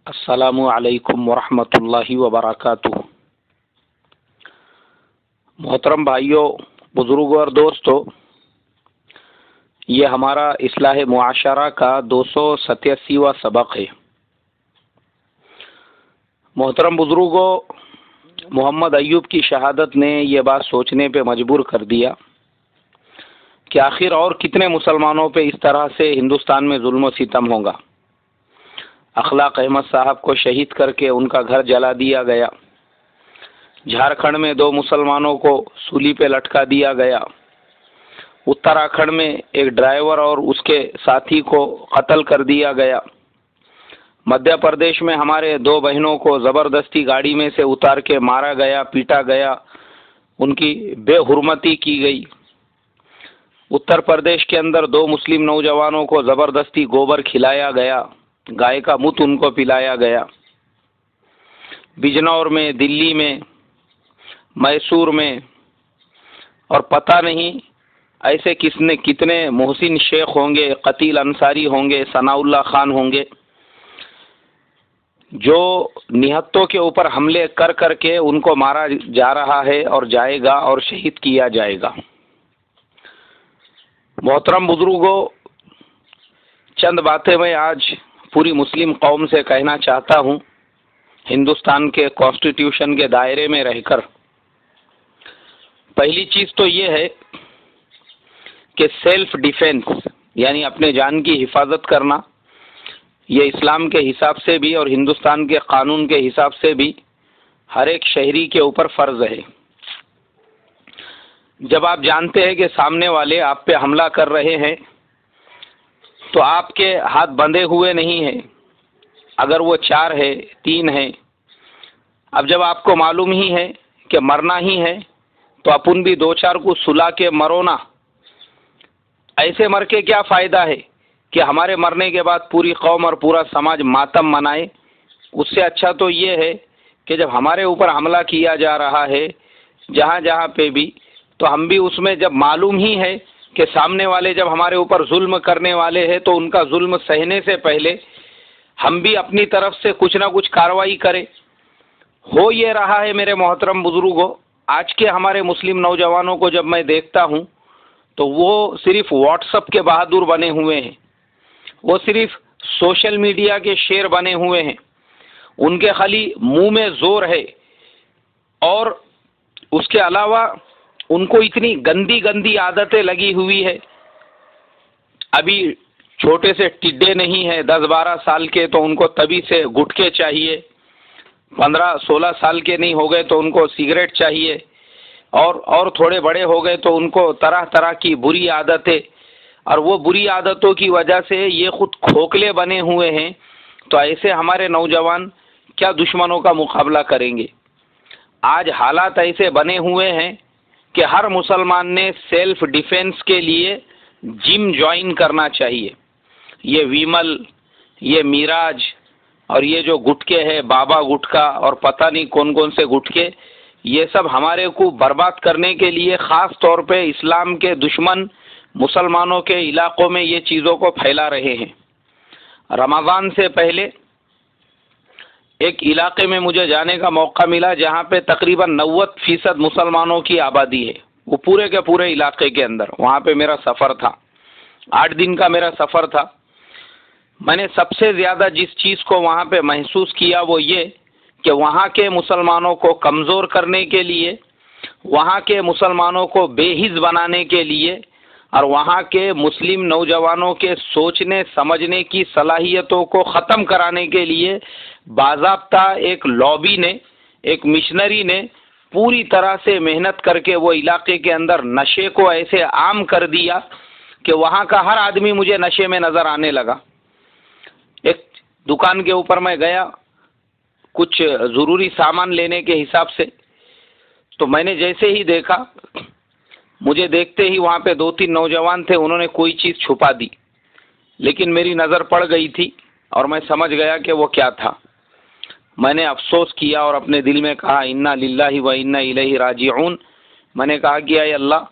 السلام علیکم ورحمۃ اللہ وبرکاتہ۔ محترم بھائیوں، بزرگوں اور دوستوں، یہ ہمارا اصلاح معاشرہ کا 287واں سبق ہے۔ محترم بزرگوں، محمد ایوب کی شہادت نے یہ بات سوچنے پہ مجبور کر دیا کہ آخر اور کتنے مسلمانوں پہ اس طرح سے ہندوستان میں ظلم و ستم ہوگا۔ اخلاق احمد صاحب کو شہید کر کے ان کا گھر جلا دیا گیا۔ جھارکھنڈ میں 2 مسلمانوں کو سولی پہ لٹکا دیا گیا۔ اتراکھنڈ میں ایک ڈرائیور اور اس کے ساتھی کو قتل کر دیا گیا۔ مدھیہ پردیش میں ہمارے 2 بہنوں کو زبردستی گاڑی میں سے اتار کے مارا گیا، پیٹا گیا، ان کی بے حرمتی کی گئی۔ اتر پردیش کے اندر 2 مسلم نوجوانوں کو زبردستی گوبر کھلایا گیا، گائے کا موت ان کو پلایا گیا۔ بجنور میں، دلی میں، میسور میں، اور پتہ نہیں ایسے کتنے محسن شیخ ہوں گے، قتیل انصاری ہوں گے، ثناء اللہ خان ہوں گے، جو نہتوں کے اوپر حملے کر کر کے ان کو مارا جا رہا ہے اور جائے گا اور شہید کیا جائے گا۔ محترم بزرگوں، چند باتیں میں آج پوری مسلم قوم سے کہنا چاہتا ہوں، ہندوستان کے کانسٹیٹیوشن کے دائرے میں رہ کر۔ پہلی چیز تو یہ ہے کہ سیلف ڈیفینس، یعنی اپنے جان کی حفاظت کرنا، یہ اسلام کے حساب سے بھی اور ہندوستان کے قانون کے حساب سے بھی ہر ایک شہری کے اوپر فرض ہے۔ جب آپ جانتے ہیں کہ سامنے والے آپ پہ حملہ کر رہے ہیں تو آپ کے ہاتھ بندھے ہوئے نہیں ہیں، اگر وہ 4 ہے، 3 ہے۔ اب جب آپ کو معلوم ہی ہے کہ مرنا ہی ہے تو اپن بھی 2-4 کو سلا کے مرو نا۔ ایسے مر کے کیا فائدہ ہے کہ ہمارے مرنے کے بعد پوری قوم اور پورا سماج ماتم منائے؟ اس سے اچھا تو یہ ہے کہ جب ہمارے اوپر حملہ کیا جا رہا ہے جہاں جہاں پہ بھی، تو ہم بھی اس میں جب معلوم ہی ہے کہ سامنے والے جب ہمارے اوپر ظلم کرنے والے ہیں تو ان کا ظلم سہنے سے پہلے ہم بھی اپنی طرف سے کچھ نہ کچھ کارروائی کریں۔ ہو یہ رہا ہے میرے محترم بزرگوں، آج کے ہمارے مسلم نوجوانوں کو جب میں دیکھتا ہوں تو وہ صرف واٹس ایپ کے بہادر بنے ہوئے ہیں، وہ صرف سوشل میڈیا کے شیر بنے ہوئے ہیں، ان کے خالی منہ میں زور ہے، اور اس کے علاوہ ان کو اتنی گندی گندی عادتیں لگی ہوئی ہے۔ ابھی چھوٹے سے ٹڈے نہیں ہیں، 10-12 سال کے، تو ان کو تبھی سے گٹکے چاہیے، 15-16 سال کے نہیں ہو گئے تو ان کو سگریٹ چاہیے، اور تھوڑے بڑے ہو گئے تو ان کو طرح طرح کی بری عادتیں، اور وہ بری عادتوں کی وجہ سے یہ خود کھوکھلے بنے ہوئے ہیں۔ تو ایسے ہمارے نوجوان کیا دشمنوں کا مقابلہ کریں گے؟ آج حالات ایسے بنے ہوئے ہیں کہ ہر مسلمان نے سیلف ڈیفینس کے لیے جم جوائن کرنا چاہیے۔ یہ ویمل، یہ میراج، اور یہ جو گٹکے ہے، بابا گٹکا اور پتہ نہیں کون کون سے گٹکے، یہ سب ہمارے کو برباد کرنے کے لیے خاص طور پہ اسلام کے دشمن مسلمانوں کے علاقوں میں یہ چیزوں کو پھیلا رہے ہیں۔ رمضان سے پہلے ایک علاقے میں مجھے جانے کا موقع ملا جہاں پہ تقریباً 90% مسلمانوں کی آبادی ہے، وہ پورے کے پورے علاقے کے اندر۔ وہاں پہ میرا سفر تھا، 8 دن کا میرا سفر تھا۔ میں نے سب سے زیادہ جس چیز کو وہاں پہ محسوس کیا وہ یہ کہ وہاں کے مسلمانوں کو کمزور کرنے کے لیے، وہاں کے مسلمانوں کو بے حس بنانے کے لیے، اور وہاں کے مسلم نوجوانوں کے سوچنے سمجھنے کی صلاحیتوں کو ختم کرانے کے لیے باضابطہ ایک لابی نے، ایک مشنری نے پوری طرح سے محنت کر کے وہ علاقے کے اندر نشے کو ایسے عام کر دیا کہ وہاں کا ہر آدمی مجھے نشے میں نظر آنے لگا۔ ایک دکان کے اوپر میں گیا کچھ ضروری سامان لینے کے حساب سے، تو میں نے جیسے ہی دیکھا، مجھے دیکھتے ہی وہاں پہ 2-3 نوجوان تھے، انہوں نے کوئی چیز چھپا دی، لیکن میری نظر پڑ گئی تھی اور میں سمجھ گیا کہ وہ کیا تھا۔ میں نے افسوس کیا اور اپنے دل میں کہا انا للہ و انا الیہ راجعون۔ میں نے کہا کہ اے اللہ،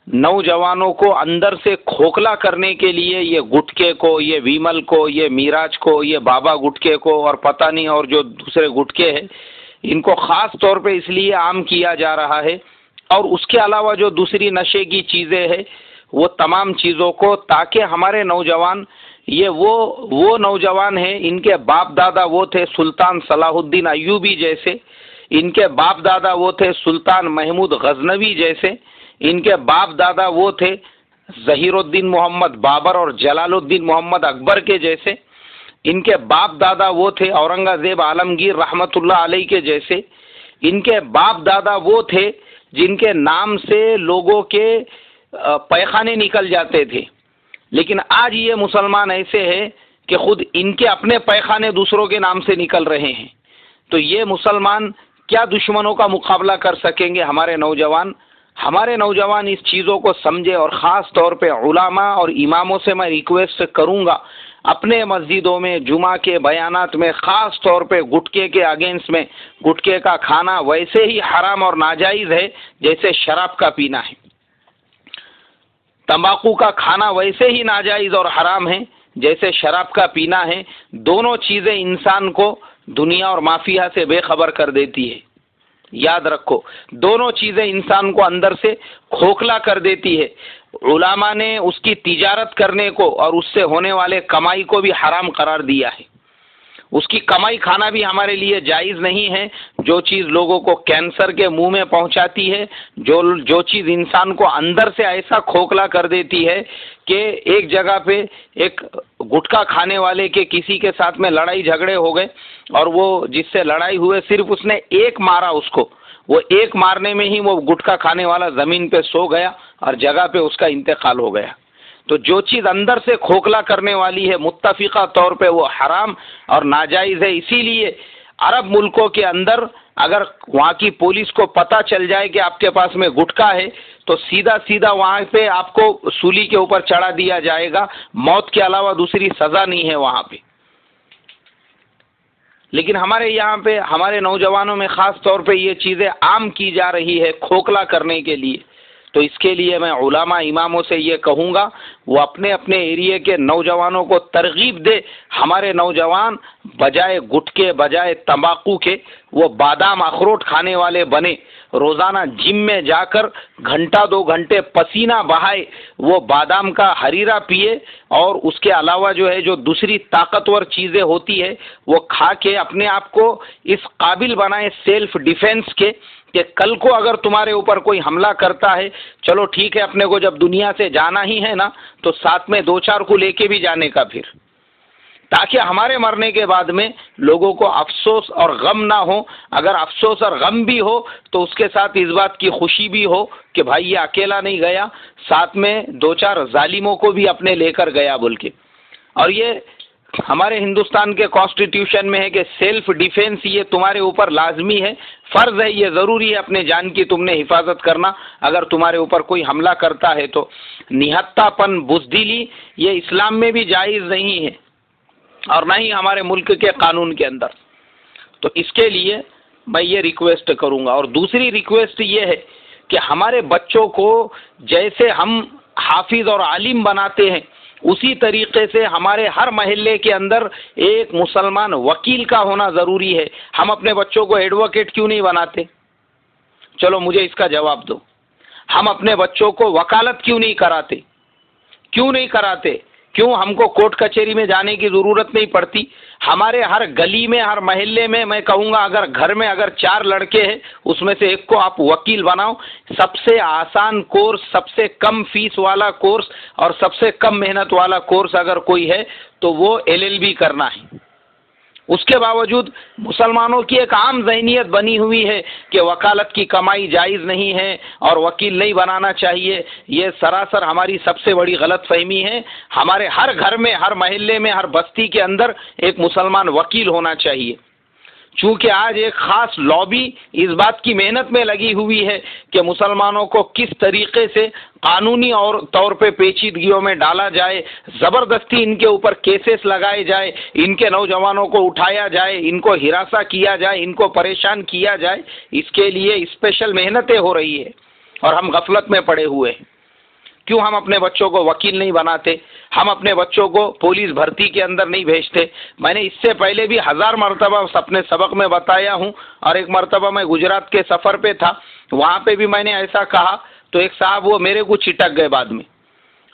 نوجوانوں کو اندر سے کھوکھلا کرنے کے لیے یہ گٹکے کو، یہ ویمل کو، یہ میراج کو، یہ بابا گٹکے کو اور پتہ نہیں اور جو دوسرے گٹکے ہیں، ان کو خاص طور پہ اس لیے عام کیا جا رہا ہے، اور اس کے علاوہ جو دوسری نشے کی چیزیں ہیں وہ تمام چیزوں کو، تاکہ ہمارے نوجوان، یہ وہ نوجوان ہیں، ان کے باپ دادا وہ تھے سلطان صلاح الدین ایوبی جیسے، ان کے باپ دادا وہ تھے سلطان محمود غزنوی جیسے، ان کے باپ دادا وہ تھے ظہیر الدین محمد بابر اور جلال الدین محمد اکبر کے جیسے، ان کے باپ دادا وہ تھے اورنگزیب عالمگیر رحمت اللہ علیہ کے جیسے، ان کے باپ دادا وہ تھے جن کے نام سے لوگوں کے پیخانے نکل جاتے تھے، لیکن آج یہ مسلمان ایسے ہیں کہ خود ان کے اپنے پیخانے دوسروں کے نام سے نکل رہے ہیں۔ تو یہ مسلمان کیا دشمنوں کا مقابلہ کر سکیں گے؟ ہمارے نوجوان اس چیزوں کو سمجھے، اور خاص طور پہ علماء اور اماموں سے میں ریکویسٹ کروں گا، اپنے مسجدوں میں جمعہ کے بیانات میں خاص طور پہ گٹکے کے اگینسٹ میں، گٹکے کا کھانا ویسے ہی حرام اور ناجائز ہے جیسے شراب کا پینا ہے، تمباکو کا کھانا ویسے ہی ناجائز اور حرام ہے جیسے شراب کا پینا ہے۔ دونوں چیزیں انسان کو دنیا اور مافیا سے بے خبر کر دیتی ہے، یاد رکھو، دونوں چیزیں انسان کو اندر سے کھوکھلا کر دیتی ہے۔ علماء نے اس کی تجارت کرنے کو اور اس سے ہونے والے کمائی کو بھی حرام قرار دیا ہے، اس کی کمائی کھانا بھی ہمارے لیے جائز نہیں ہے۔ جو چیز لوگوں کو کینسر کے منہ میں پہنچاتی ہے، جو چیز انسان کو اندر سے ایسا کھوکھلا کر دیتی ہے کہ ایک جگہ پہ ایک گٹکا کھانے والے کے کسی کے ساتھ میں لڑائی جھگڑے ہو گئے، اور وہ جس سے لڑائی ہوئے صرف اس نے ایک مارا اس کو، وہ ایک مارنے میں ہی وہ گٹکا کھانے والا زمین پہ سو گیا اور جگہ پہ اس کا انتقال ہو گیا۔ تو جو چیز اندر سے کھوکھلا کرنے والی ہے متفقہ طور پہ وہ حرام اور ناجائز ہے۔ اسی لیے عرب ملکوں کے اندر اگر وہاں کی پولیس کو پتہ چل جائے کہ آپ کے پاس میں گٹکا ہے تو سیدھا وہاں پہ آپ کو سولی کے اوپر چڑھا دیا جائے گا، موت کے علاوہ دوسری سزا نہیں ہے وہاں پہ۔ لیکن ہمارے یہاں پہ ہمارے نوجوانوں میں خاص طور پہ یہ چیزیں عام کی جا رہی ہے کھوکھلا کرنے کے لیے۔ تو اس کے لیے میں علماء اماموں سے یہ کہوں گا وہ اپنے اپنے ایریے کے نوجوانوں کو ترغیب دے، ہمارے نوجوان بجائے گٹکے بجائے تمباکو کے وہ بادام اخروٹ کھانے والے بنے، روزانہ جم میں جا کر گھنٹہ 2 گھنٹے پسینہ بہائے، وہ بادام کا حریرہ پیے، اور اس کے علاوہ جو ہے جو دوسری طاقتور چیزیں ہوتی ہے وہ کھا کے اپنے آپ کو اس قابل بنائے سیلف ڈیفینس کے، کہ کل کو اگر تمہارے اوپر کوئی حملہ کرتا ہے، چلو ٹھیک ہے، اپنے کو جب دنیا سے جانا ہی ہے نا تو ساتھ میں 2-4 کو لے کے بھی جانے کا، پھر تاکہ ہمارے مرنے کے بعد میں لوگوں کو افسوس اور غم نہ ہو۔ اگر افسوس اور غم بھی ہو تو اس کے ساتھ اس بات کی خوشی بھی ہو کہ بھائی یہ اکیلا نہیں گیا، ساتھ میں 2-4 ظالموں کو بھی اپنے لے کر گیا بول کے۔ اور یہ ہمارے ہندوستان کے کانسٹیٹیوشن میں ہے کہ سیلف ڈیفینس یہ تمہارے اوپر لازمی ہے، فرض ہے، یہ ضروری ہے اپنے جان کی تم نے حفاظت کرنا۔ اگر تمہارے اوپر کوئی حملہ کرتا ہے تو نہتہ پن، بزدلی، یہ اسلام میں بھی جائز نہیں ہے اور نہ ہی ہمارے ملک کے قانون کے اندر۔ تو اس کے لیے میں یہ ریکویسٹ کروں گا۔ اور دوسری ریکویسٹ یہ ہے کہ ہمارے بچوں کو جیسے ہم حافظ اور عالم بناتے ہیں اسی طریقے سے ہمارے ہر محلے کے اندر ایک مسلمان وکیل کا ہونا ضروری ہے۔ ہم اپنے بچوں کو ایڈوکیٹ کیوں نہیں بناتے؟ چلو مجھے اس کا جواب دو۔ ہم اپنے بچوں کو وکالت کیوں نہیں کراتے؟ کیوں ہم کو کورٹ کچہری میں جانے کی ضرورت نہیں پڑتی؟ ہمارے ہر گلی میں، ہر محلے میں کہوں گا اگر گھر میں اگر 4 لڑکے ہیں اس میں سے ایک کو آپ وکیل بناؤ۔ سب سے آسان کورس، سب سے کم فیس والا کورس اور سب سے کم محنت والا کورس اگر کوئی ہے تو وہ LLB کرنا ہے۔ اس کے باوجود مسلمانوں کی ایک عام ذہنیت بنی ہوئی ہے کہ وکالت کی کمائی جائز نہیں ہے اور وکیل نہیں بنانا چاہیے۔ یہ سراسر ہماری سب سے بڑی غلط فہمی ہے۔ ہمارے ہر گھر میں، ہر محلے میں، ہر بستی کے اندر ایک مسلمان وکیل ہونا چاہیے۔ چونکہ آج ایک خاص لابی اس بات کی محنت میں لگی ہوئی ہے کہ مسلمانوں کو کس طریقے سے قانونی اور طور پہ پیچیدگیوں میں ڈالا جائے، زبردستی ان کے اوپر کیسز لگائے جائے، ان کے نوجوانوں کو اٹھایا جائے، ان کو ہراساں کیا جائے، ان کو پریشان کیا جائے۔ اس کے لیے اسپیشل محنتیں ہو رہی ہے اور ہم غفلت میں پڑے ہوئے ہیں۔ کیوں ہم اپنے بچوں کو وکیل نہیں بناتے، ہم اپنے بچوں کو پولیس بھرتی کے اندر نہیں بھیجتے؟ میں نے اس سے پہلے بھی 1000 مرتبہ اپنے سبق میں بتایا ہوں، اور ایک مرتبہ میں گجرات کے سفر پہ تھا، وہاں پہ بھی میں نے ایسا کہا تو ایک صاحب وہ میرے کو چٹک گئے بعد میں،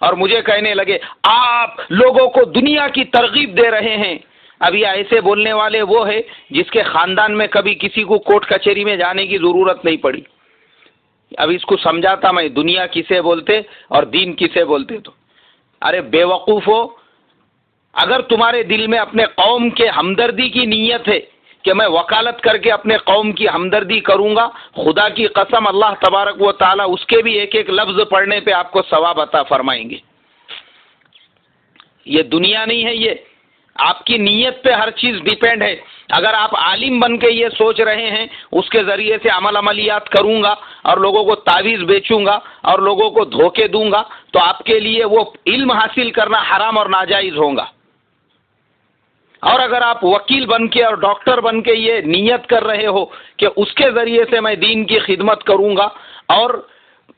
اور مجھے کہنے لگے آپ لوگوں کو دنیا کی ترغیب دے رہے ہیں۔ اب یہ ایسے بولنے والے وہ ہے جس کے خاندان میں کبھی کسی کو کورٹ کچہری میں جانے کی ضرورت نہیں پڑی۔ اب اس کو سمجھاتا میں دنیا کسے بولتے اور دین کسے بولتے، تو ارے بے وقوف ہو، اگر تمہارے دل میں اپنے قوم کے ہمدردی کی نیت ہے کہ میں وکالت کر کے اپنے قوم کی ہمدردی کروں گا، خدا کی قسم اللہ تبارک و تعالیٰ اس کے بھی ایک ایک لفظ پڑھنے پہ آپ کو ثواب عطا فرمائیں گے۔ یہ دنیا نہیں ہے، یہ آپ کی نیت پہ ہر چیز ڈیپینڈ ہے۔ اگر آپ عالم بن کے یہ سوچ رہے ہیں اس کے ذریعے سے عملیات کروں گا اور لوگوں کو تعویذ بیچوں گا اور لوگوں کو دھوکے دوں گا، تو آپ کے لیے وہ علم حاصل کرنا حرام اور ناجائز ہوگا۔ اور اگر آپ وکیل بن کے اور ڈاکٹر بن کے یہ نیت کر رہے ہو کہ اس کے ذریعے سے میں دین کی خدمت کروں گا اور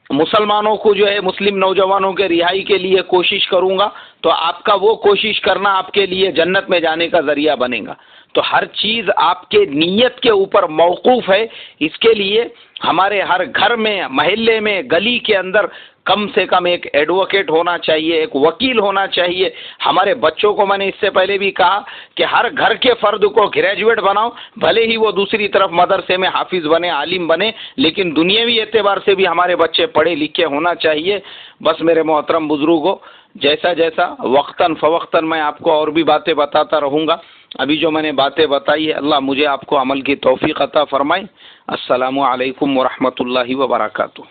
مسلمانوں کو جو ہے مسلم نوجوانوں کے رہائی کے لیے کوشش کروں گا، تو آپ کا وہ کوشش کرنا آپ کے لیے جنت میں جانے کا ذریعہ بنے گا۔ تو ہر چیز آپ کے نیت کے اوپر موقوف ہے۔ اس کے لیے ہمارے ہر گھر میں، محلے میں، گلی کے اندر کم سے کم ایک ایڈوکیٹ ہونا چاہیے، ایک وکیل ہونا چاہیے۔ ہمارے بچوں کو میں نے اس سے پہلے بھی کہا کہ ہر گھر کے فرد کو گریجویٹ بناؤ، بھلے ہی وہ دوسری طرف مدرسے میں حافظ بنے، عالم بنے، لیکن دنیاوی اعتبار سے بھی ہمارے بچے پڑھے لکھے ہونا چاہیے۔ بس میرے محترم بزرگوں، جیسا جیسا وقتاً فوقتاً میں آپ کو اور بھی باتیں بتاتا رہوں گا۔ ابھی جو میں نے باتیں بتائی ہے، اللہ مجھے آپ کو عمل کی توفیق عطا فرمائے۔ السلام علیکم ورحمۃ اللہ وبرکاتہ۔